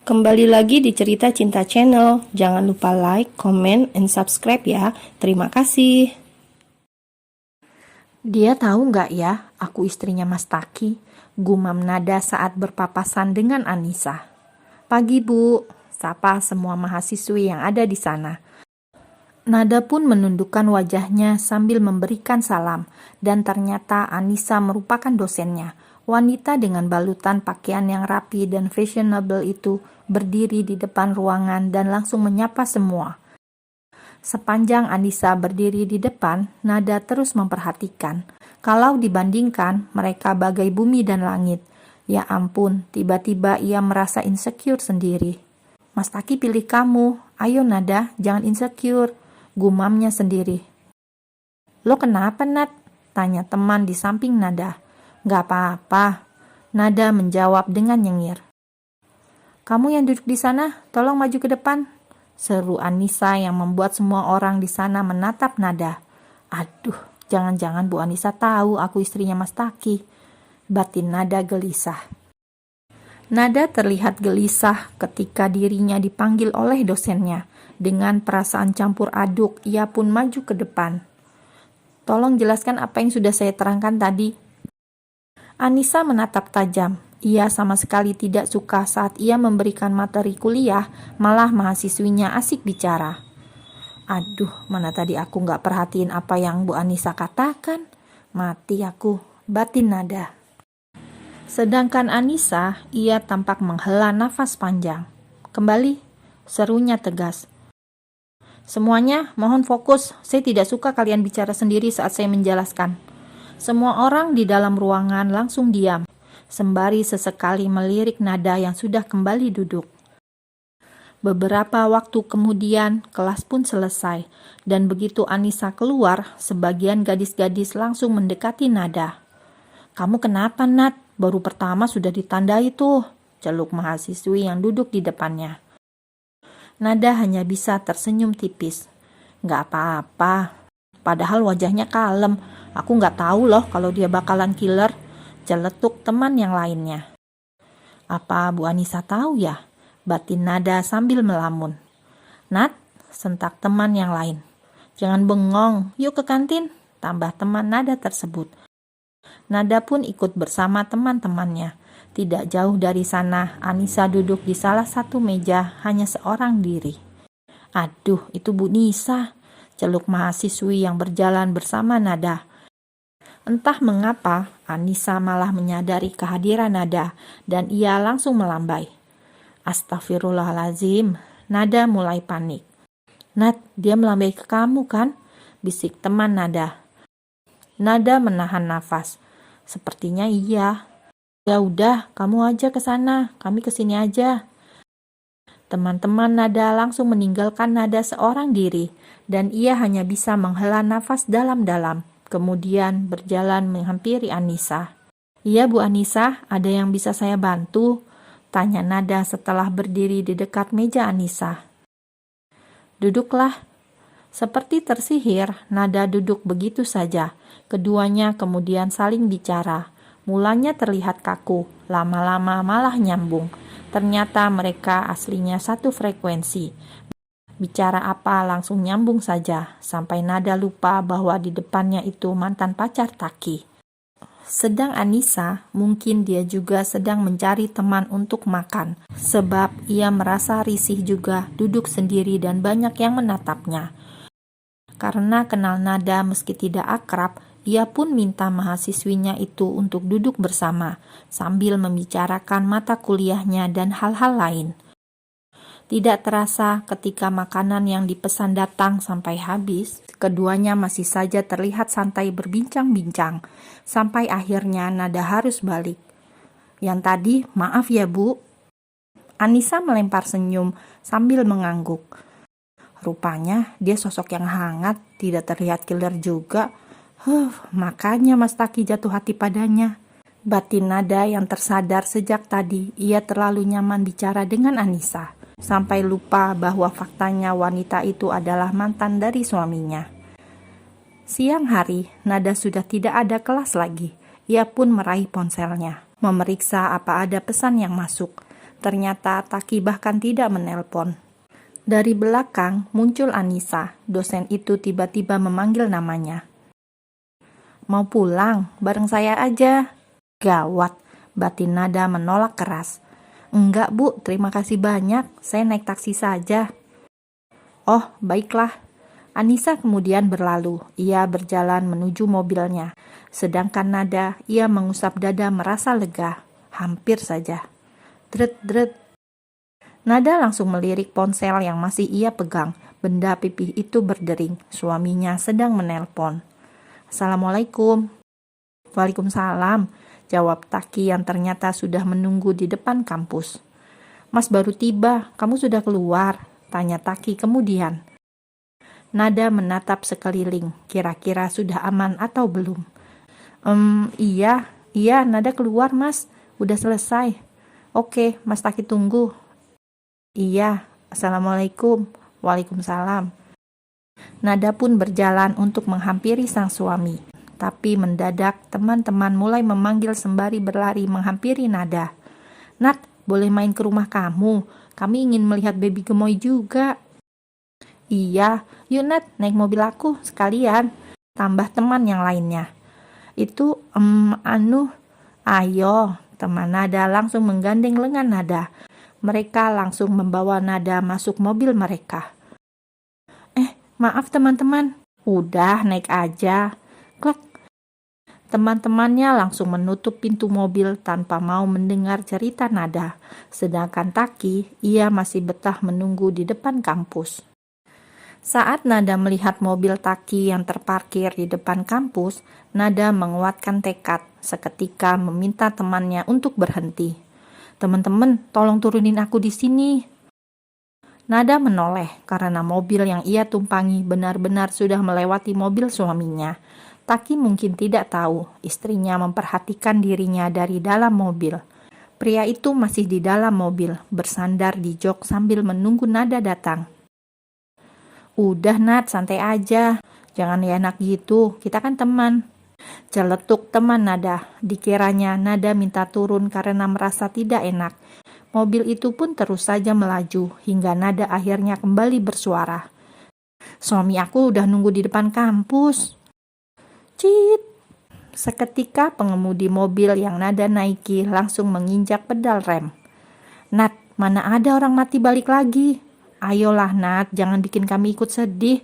Kembali lagi di Cerita Cinta Channel. Jangan lupa like, comment, and subscribe ya. Terima kasih. Dia tahu nggak ya, aku istrinya Mas Taki, gumam nada saat berpapasan dengan Anissa. Pagi Bu, sapa semua mahasiswi yang ada di sana. Nada pun menundukkan wajahnya sambil memberikan salam, dan ternyata Anissa merupakan dosennya. Wanita dengan balutan pakaian yang rapi dan fashionable itu berdiri di depan ruangan dan langsung menyapa semua. Sepanjang Anissa berdiri di depan, Nada terus memperhatikan. Kalau dibandingkan, mereka bagai bumi dan langit. Ya ampun, tiba-tiba ia merasa insecure sendiri. Mas Taki pilih kamu. Ayo Nada, jangan insecure. Gumamnya sendiri. Lo kenapa Nat? Tanya teman di samping Nada. Gak apa-apa. Nada menjawab dengan nyengir. Kamu yang duduk di sana, tolong maju ke depan. Seru Anissa yang membuat semua orang di sana menatap Nada. Aduh, jangan-jangan Bu Anissa tahu aku istrinya Mas Taki. Batin Nada gelisah. Nada terlihat gelisah ketika dirinya dipanggil oleh dosennya. Dengan perasaan campur aduk, ia pun maju ke depan. Tolong jelaskan apa yang sudah saya terangkan tadi. Anissa menatap tajam. Ia sama sekali tidak suka saat ia memberikan materi kuliah, malah mahasiswinya asik bicara. Aduh, mana tadi aku gak perhatiin apa yang Bu Anissa katakan. Mati aku, batin Nada. Sedangkan Anissa, ia tampak menghela nafas panjang. Kembali, serunya tegas. Semuanya mohon fokus, saya tidak suka kalian bicara sendiri saat saya menjelaskan. Semua orang di dalam ruangan langsung diam, sembari sesekali melirik Nada yang sudah kembali duduk. Beberapa waktu kemudian, kelas pun selesai, dan begitu Anissa keluar, sebagian gadis-gadis langsung mendekati Nada. Kamu kenapa Nat? Baru pertama sudah ditandai tuh, celuk mahasiswi yang duduk di depannya. Nada hanya bisa tersenyum tipis. Gak apa-apa, padahal wajahnya kalem. Aku gak tahu loh kalau dia bakalan killer, celetuk teman yang lainnya. Apa Bu Anissa tahu ya? Batin Nada sambil melamun. Nat, sentak teman yang lain. Jangan bengong, yuk ke kantin, tambah teman Nada tersebut. Nada pun ikut bersama teman-temannya. Tidak jauh dari sana, Anissa duduk di salah satu meja hanya seorang diri. Aduh, itu Bu Nisa, celuk mahasiswi yang berjalan bersama Nada. Entah mengapa, Anissa malah menyadari kehadiran Nada dan ia langsung melambai. Astagfirullahalazim, Nada mulai panik. Nat, dia melambai ke kamu kan? Bisik teman Nada. Nada menahan nafas. Sepertinya iya. Ya udah, kamu aja ke sana, kami ke sini aja. Teman-teman Nada langsung meninggalkan Nada seorang diri dan ia hanya bisa menghela nafas dalam-dalam. Kemudian berjalan menghampiri Anissa. Iya Bu Anissa, ada yang bisa saya bantu? Tanya Nada setelah berdiri di dekat meja Anissa. Duduklah. Seperti tersihir, Nada duduk begitu saja. Keduanya kemudian saling bicara. Mulanya terlihat kaku, lama-lama malah nyambung. Ternyata mereka aslinya satu frekuensi. Bicara apa langsung nyambung saja, sampai Nada lupa bahwa di depannya itu mantan pacar Taki. Sedang Anissa, mungkin dia juga sedang mencari teman untuk makan, sebab ia merasa risih juga duduk sendiri dan banyak yang menatapnya. Karena kenal Nada meski tidak akrab, ia pun minta mahasiswinya itu untuk duduk bersama, sambil membicarakan mata kuliahnya dan hal-hal lain. Tidak terasa ketika makanan yang dipesan datang sampai habis, keduanya masih saja terlihat santai berbincang-bincang, sampai akhirnya Nada harus balik. Yang tadi, maaf ya Bu. Anissa melempar senyum sambil mengangguk. Rupanya dia sosok yang hangat, tidak terlihat killer juga. Makanya Mas Taki jatuh hati padanya. Batin Nada yang tersadar sejak tadi, ia terlalu nyaman bicara dengan Anissa. Sampai lupa bahwa faktanya wanita itu adalah mantan dari suaminya. Siang hari, Nada sudah tidak ada kelas lagi. Ia pun meraih ponselnya, memeriksa apa ada pesan yang masuk. ternyata Taki bahkan tidak menelpon. Dari belakang muncul Anissa. Dosen itu tiba-tiba memanggil namanya. Mau pulang, bareng saya aja. Gawat, batin Nada menolak keras. Enggak Bu, terima kasih banyak, saya naik taksi saja. Oh, baiklah. Anissa kemudian berlalu. Ia berjalan menuju mobilnya. Sedangkan Nada, ia mengusap dada merasa lega. Hampir saja. Dret-dret. Nada langsung melirik ponsel yang masih ia pegang. Benda pipih itu berdering. Suaminya sedang menelpon. Assalamualaikum. Waalaikumsalam, jawab Taki yang ternyata sudah menunggu di depan kampus. Mas baru tiba, kamu sudah keluar? Tanya Taki kemudian. Nada menatap sekeliling, kira-kira sudah aman atau belum. Iya, Nada keluar mas, udah selesai. Oke, Mas Taki tunggu. Iya, Assalamualaikum. Waalaikumsalam. Nada pun berjalan untuk menghampiri sang suami. Tapi mendadak teman-teman mulai memanggil sembari berlari menghampiri Nada. Nat, boleh main ke rumah kamu? Kami ingin melihat baby gemoy juga. Iya, yuk Nat, naik mobil aku sekalian. Tambah teman yang lainnya. Itu, ayo. Teman Nada langsung menggandeng lengan Nada. Mereka langsung membawa Nada masuk mobil mereka. Maaf teman-teman. Udah, naik aja. Klak. Teman-temannya langsung menutup pintu mobil tanpa mau mendengar cerita Nada. Sedangkan Taki, ia masih betah menunggu di depan kampus. Saat Nada melihat mobil Taki yang terparkir di depan kampus, Nada menguatkan tekad, seketika meminta temannya untuk berhenti. Teman-teman, tolong turunin aku di sini. Nada menoleh karena mobil yang ia tumpangi benar-benar sudah melewati mobil suaminya. Taki mungkin tidak tahu istrinya memperhatikan dirinya dari dalam mobil. Pria itu masih di dalam mobil, bersandar di jok sambil menunggu Nada datang. Udah Nat, santai aja. Jangan enak gitu, kita kan teman. Celetuk teman Nada. Dikiranya Nada minta turun karena merasa tidak enak. Mobil itu pun terus saja melaju hingga Nada akhirnya kembali bersuara. Suami aku udah nunggu di depan kampus. Cit. Seketika pengemudi mobil yang Nada naiki langsung menginjak pedal rem. Nat, mana ada orang mati balik lagi? Ayolah Nat, jangan bikin kami ikut sedih.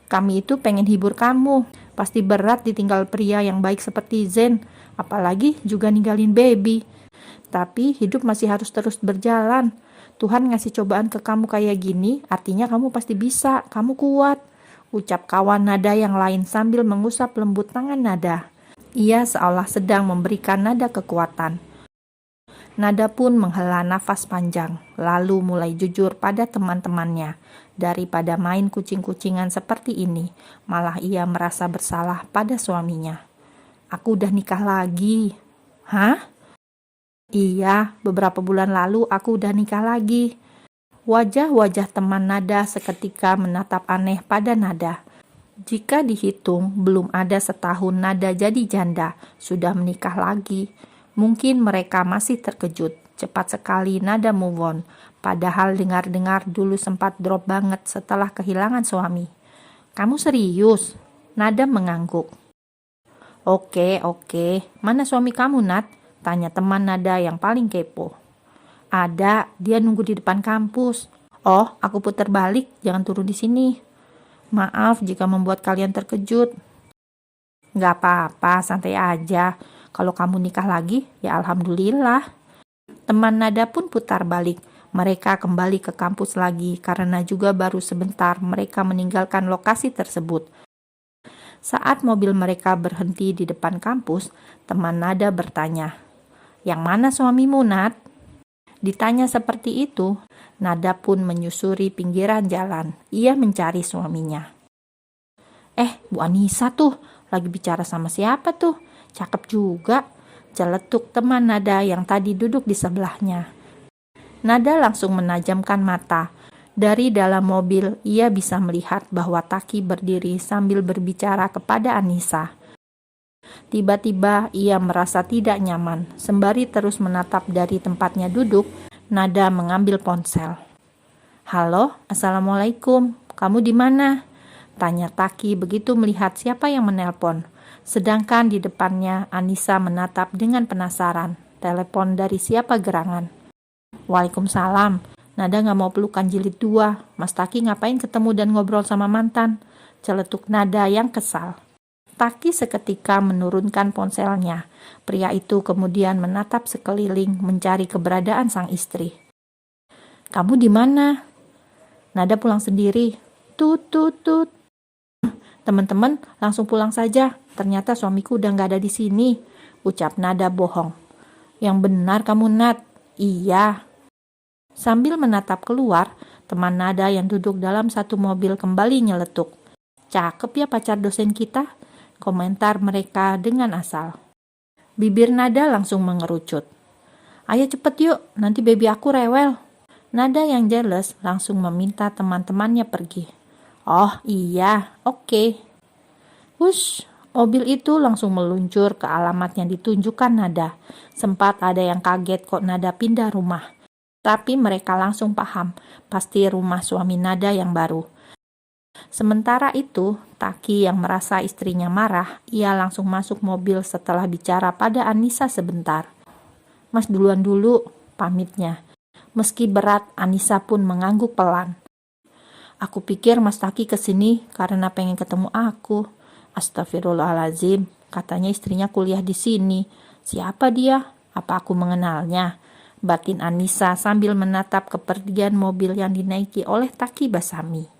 Kami itu pengen hibur kamu. Pasti berat ditinggal pria yang baik seperti Zen. Apalagi juga ninggalin baby. Tapi hidup masih harus terus berjalan. Tuhan ngasih cobaan ke kamu kayak gini, artinya kamu pasti bisa, kamu kuat. Ucap kawan Nada yang lain sambil mengusap lembut tangan Nada. Ia seolah sedang memberikan Nada kekuatan. Nada pun menghela nafas panjang, lalu mulai jujur pada teman-temannya. Daripada main kucing-kucingan seperti ini, malah ia merasa bersalah pada suaminya. Aku udah nikah lagi. Hah? Iya, beberapa bulan lalu aku udah nikah lagi. Wajah-wajah teman Nada seketika menatap aneh pada Nada. Jika dihitung, belum ada setahun Nada jadi janda, sudah menikah lagi. Mungkin mereka masih terkejut. Cepat sekali Nada move on. Padahal dengar-dengar dulu sempat drop banget setelah kehilangan suami. Kamu serius? Nada mengangguk. Oke. Mana suami kamu, Nat? Tanya teman Nada yang paling kepo. Ada, dia nunggu di depan kampus. Oh, aku putar balik, jangan turun di sini. Maaf jika membuat kalian terkejut. Gak apa-apa, santai aja. Kalau kamu nikah lagi, ya alhamdulillah. Teman Nada pun putar balik. Mereka kembali ke kampus lagi karena juga baru sebentar mereka meninggalkan lokasi tersebut. Saat mobil mereka berhenti di depan kampus, teman Nada bertanya, yang mana suamimu, Nat? Ditanya seperti itu, Nada pun menyusuri pinggiran jalan. Ia mencari suaminya. Bu Anissa tuh, lagi bicara sama siapa tuh? Cakep juga. Celetuk teman Nada yang tadi duduk di sebelahnya. Nada langsung menajamkan mata. Dari dalam mobil, ia bisa melihat bahwa Taki berdiri sambil berbicara kepada Anissa. Tiba-tiba ia merasa tidak nyaman, sembari terus menatap dari tempatnya duduk. Nada mengambil ponsel. Halo, Assalamualaikum. Kamu di mana? Tanya Taki begitu melihat siapa yang menelpon. Sedangkan di depannya Anissa menatap dengan penasaran. Telepon dari siapa gerangan? Waalaikumsalam. Nada gak mau pelukan jilid 2. Mas Taki ngapain ketemu dan ngobrol sama mantan? Celetuk Nada yang kesal. Taki seketika menurunkan ponselnya. Pria itu kemudian menatap sekeliling mencari keberadaan sang istri. Kamu di mana? Nada pulang sendiri. Tut tut tut. Teman-teman langsung pulang saja. Ternyata suamiku udah gak ada di sini. Ucap Nada bohong. Yang benar kamu, Nat. Iya. Sambil menatap keluar, teman Nada yang duduk dalam satu mobil kembali nyeletuk. Cakep ya pacar dosen kita. Komentar mereka dengan asal. Bibir Nada langsung mengerucut. Ayo cepet yuk, nanti baby aku rewel. Nada yang jealous langsung meminta teman-temannya pergi. Oh iya, oke. Wush, mobil itu langsung meluncur ke alamat yang ditunjukkan Nada. Sempat ada yang kaget kok Nada pindah rumah. Tapi mereka langsung paham, pasti rumah suami Nada yang baru. Sementara itu, Taki yang merasa istrinya marah, ia langsung masuk mobil setelah bicara pada Anissa sebentar. Mas duluan dulu, pamitnya. Meski berat, Anissa pun mengangguk pelan. Aku pikir Mas Taki kesini karena pengen ketemu aku. Astagfirullahaladzim, katanya istrinya kuliah di sini. Siapa dia? Apa aku mengenalnya? Batin Anissa sambil menatap kepergian mobil yang dinaiki oleh Taki Basami.